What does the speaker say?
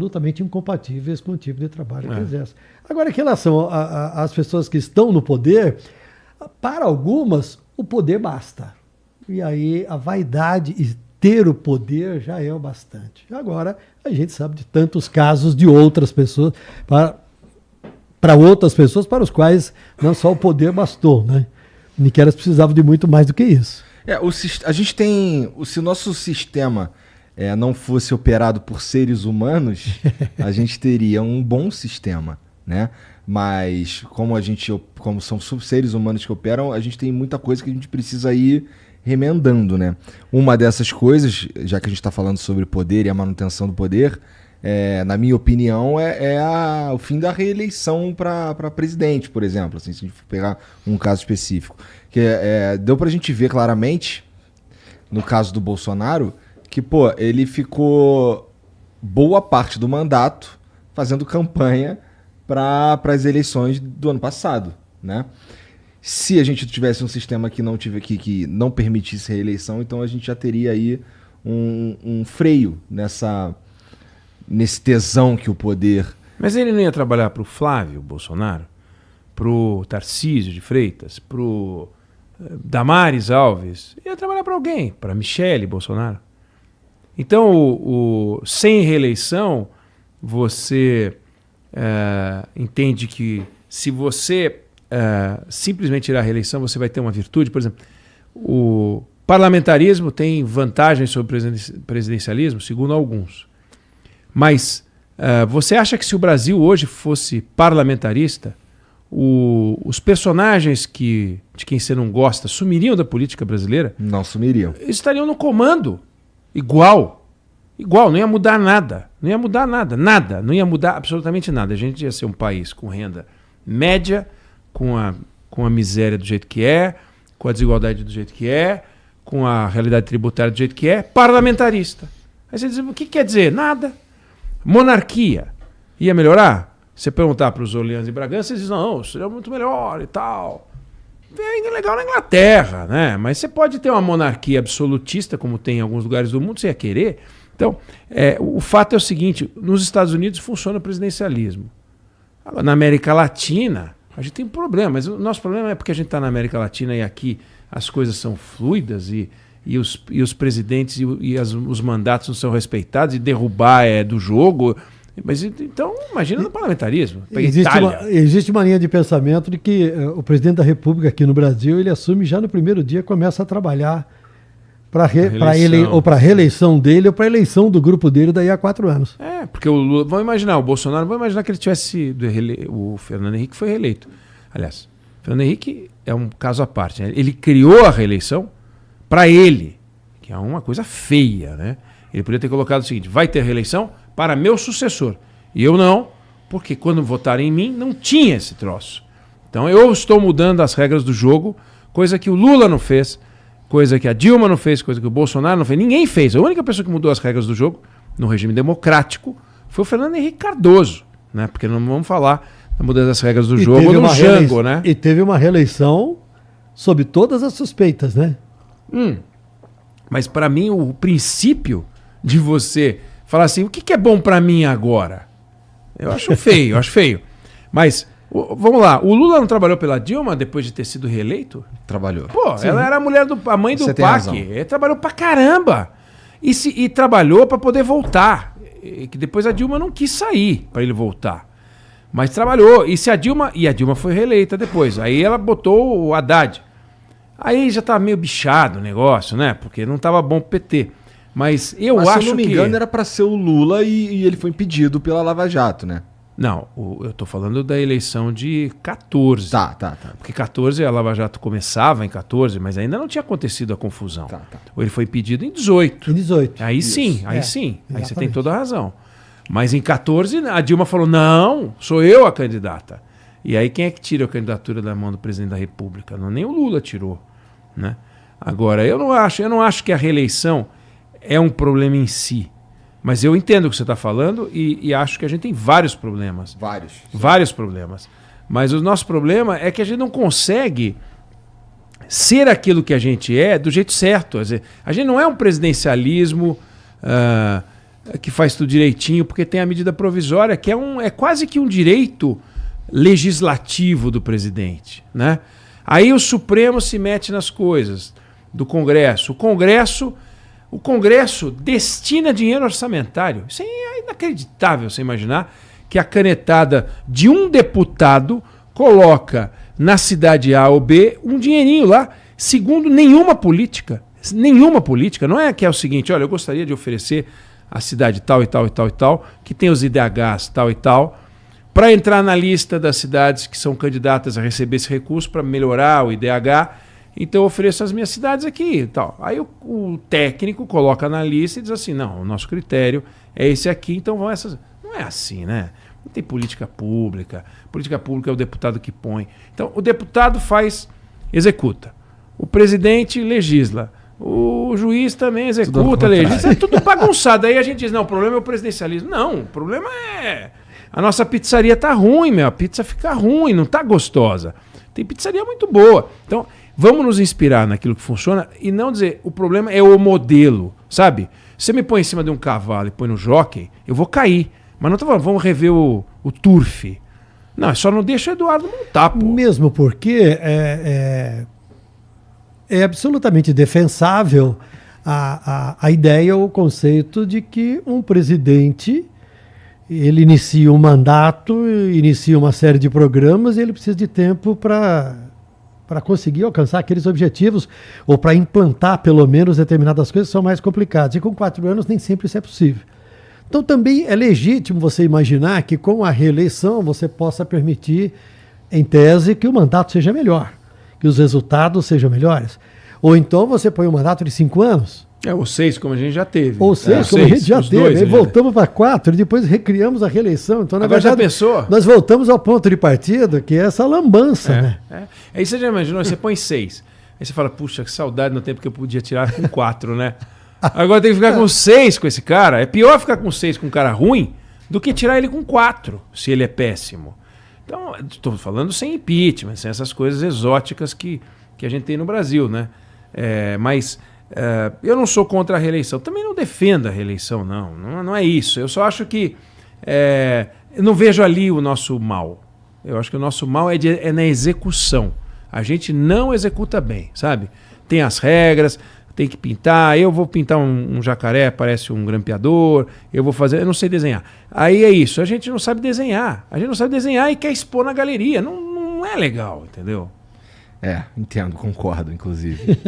absolutamente incompatíveis com o tipo de trabalho que exercem. Agora, em relação às pessoas que estão no poder, para algumas, o poder basta. E aí a vaidade e ter o poder já é o bastante. Agora, a gente sabe de tantos casos de outras pessoas, para outras pessoas para os quais não só o poder bastou, né? E que elas precisavam de muito mais do que isso. A gente tem... Se o nosso sistema não fosse operado por seres humanos, a gente teria um bom sistema, né? Mas como são seres humanos que operam, a gente tem muita coisa que a gente precisa ir remendando, né? Uma dessas coisas, já que a gente está falando sobre poder e a manutenção do poder, na minha opinião, o fim da reeleição para presidente, por exemplo, assim, se a gente for pegar um caso específico. Que deu para a gente ver claramente, no caso do Bolsonaro, que ele ficou boa parte do mandato fazendo campanha para as eleições do ano passado, né? Se a gente tivesse um sistema que não permitisse reeleição, então a gente já teria aí um freio nesse tesão que o poder... Mas ele não ia trabalhar para o Flávio Bolsonaro, para o Tarcísio de Freitas, para o Damares Alves? Ia trabalhar para alguém, para Michele Bolsonaro. Então, sem reeleição, você entende que se você simplesmente tirar a reeleição, você vai ter uma virtude. Por exemplo, o parlamentarismo tem vantagens sobre o presidencialismo, segundo alguns. Mas você acha que se o Brasil hoje fosse parlamentarista, os personagens de quem você não gosta sumiriam da política brasileira? Não sumiriam. Eles estariam no comando. Igual, não ia mudar nada. Não ia mudar nada. Não ia mudar absolutamente nada. A gente ia ser um país com renda média, com a miséria do jeito que é, com a desigualdade do jeito que é, com a realidade tributária do jeito que é, parlamentarista. Aí você diz, o que quer dizer? Nada. Monarquia. Ia melhorar? Você perguntar para os Orleans e Bragança, eles dizem, não, seria muito melhor e tal. É ainda legal na Inglaterra, né? Mas você pode ter uma monarquia absolutista, como tem em alguns lugares do mundo, você ia querer. Então, o fato é o seguinte, nos Estados Unidos funciona o presidencialismo. Agora, na América Latina, a gente tem um problema, mas o nosso problema é porque a gente está na América Latina e aqui as coisas são fluidas e os presidentes os mandatos não são respeitados e derrubar do jogo. Mas então, imagina no parlamentarismo. Existe uma linha de pensamento de que o presidente da República aqui no Brasil, ele assume já no primeiro dia, começa a trabalhar para a reeleição dele ou para a eleição do grupo dele daí a 4 anos. Porque o Lula, vamos imaginar, o Bolsonaro, vamos imaginar que ele tivesse o Fernando Henrique foi reeleito. Aliás, o Fernando Henrique é um caso à parte, né? Ele criou a reeleição para ele, que é uma coisa feia, né? Ele poderia ter colocado o seguinte, vai ter reeleição para meu sucessor. E eu não, porque quando votaram em mim, não tinha esse troço. Então eu estou mudando as regras do jogo, coisa que o Lula não fez, coisa que a Dilma não fez, coisa que o Bolsonaro não fez. Ninguém fez. A única pessoa que mudou as regras do jogo, no regime democrático, foi o Fernando Henrique Cardoso, né? Porque não vamos falar da mudança das regras do jogo no Jango, né? E teve uma reeleição sob todas as suspeitas, né? Mas para mim o princípio de você falar assim, o que é bom para mim agora? Eu acho feio, Mas, vamos lá, o Lula não trabalhou pela Dilma depois de ter sido reeleito? Trabalhou. Sim. Ela era a mãe do PAC. Ele trabalhou pra caramba. E trabalhou para poder voltar. Que depois a Dilma não quis sair para ele voltar. Mas trabalhou. E a Dilma foi reeleita depois. Aí ela botou o Haddad. Aí já tava meio bichado o negócio, né? Porque não tava bom pro PT. Mas acho que... se eu não me engano, era para ser o Lula e ele foi impedido pela Lava Jato, né? Não, eu tô falando da eleição de 14. Tá. Porque 14 a Lava Jato começava em 14, mas ainda não tinha acontecido a confusão. Tá. Ou ele foi impedido em 18. Em 18. Aí Isso. sim. Aí Exatamente. você tem toda a razão. Mas em 14 a Dilma falou, não, sou eu a candidata. E aí quem é que tira a candidatura da mão do presidente da República? Não, nem o Lula tirou, né? Agora, eu não acho que a reeleição é um problema em si. Mas eu entendo o que você está falando e acho que a gente tem vários problemas. Vários problemas. Mas o nosso problema é que a gente não consegue ser aquilo que a gente é do jeito certo. Quer dizer, a gente não é um presidencialismo que faz tudo direitinho, porque tem a medida provisória, que é quase que um direito legislativo do presidente, né? Aí o Supremo se mete nas coisas do Congresso. O Congresso destina dinheiro orçamentário. Isso é inacreditável você imaginar que a canetada de um deputado coloca na cidade A ou B um dinheirinho lá, segundo nenhuma política. Nenhuma política. Não é que é o seguinte, olha, eu gostaria de oferecer a cidade tal e tal e tal e tal, que tem os IDHs tal e tal, para entrar na lista das cidades que são candidatas a receber esse recurso para melhorar o IDH. Então eu ofereço as minhas cidades aqui e tal. Aí o técnico coloca na lista e diz assim, não, o nosso critério é esse aqui, então vão essas... Não é assim, né? Não tem política pública. Política pública é o deputado que põe. Então o deputado executa. O presidente legisla. O juiz também executa, legisla. É tudo bagunçado. Aí a gente diz, não, o problema é o presidencialismo. Não, o problema é... A nossa pizzaria tá ruim, meu. A pizza fica ruim, não tá gostosa. Tem pizzaria muito boa. Então... Vamos nos inspirar naquilo que funciona e não dizer, o problema é o modelo, sabe? Você me põe em cima de um cavalo e põe no jockey, eu vou cair. Mas não tô falando, vamos rever o turf. Não, só não deixa o Eduardo montar, pô. Mesmo porque é absolutamente defensável a ideia ou o conceito de que um presidente, ele inicia um mandato, inicia uma série de programas e ele precisa de tempo para conseguir alcançar aqueles objetivos ou para implantar, pelo menos, determinadas coisas que são mais complicadas. E com 4 anos nem sempre isso é possível. Então também é legítimo você imaginar que com a reeleição você possa permitir, em tese, que o mandato seja melhor, que os resultados sejam melhores. Ou então você põe um mandato de 5 anos. Ou 6, como a gente já teve. Ou 6, como a gente já teve. Aí voltamos para 4 e depois recriamos a reeleição. Então, na Agora verdade, já pensou? Nós voltamos ao ponto de partida, que é essa lambança, né? Aí você já imaginou, você põe 6. Aí você fala, puxa, que saudade no tempo que eu podia tirar com 4, né? Agora tem que ficar com 6 com esse cara. É pior ficar com 6 com um cara ruim do que tirar ele com 4, se ele é péssimo. Então, estou falando sem impeachment, sem essas coisas exóticas que a gente tem no Brasil, né? Mas... eu não sou contra a reeleição. Também não defendo a reeleição, não é isso. Eu só acho que eu não vejo ali o nosso mal. Eu acho que o nosso mal é na execução. A gente não executa bem, sabe? Tem as regras, tem que pintar. Eu vou pintar um jacaré, parece um grampeador. Eu não sei desenhar. Aí é isso. A gente não sabe desenhar. A gente não sabe desenhar e quer expor na galeria. Não é legal, entendeu? Entendo, concordo, inclusive.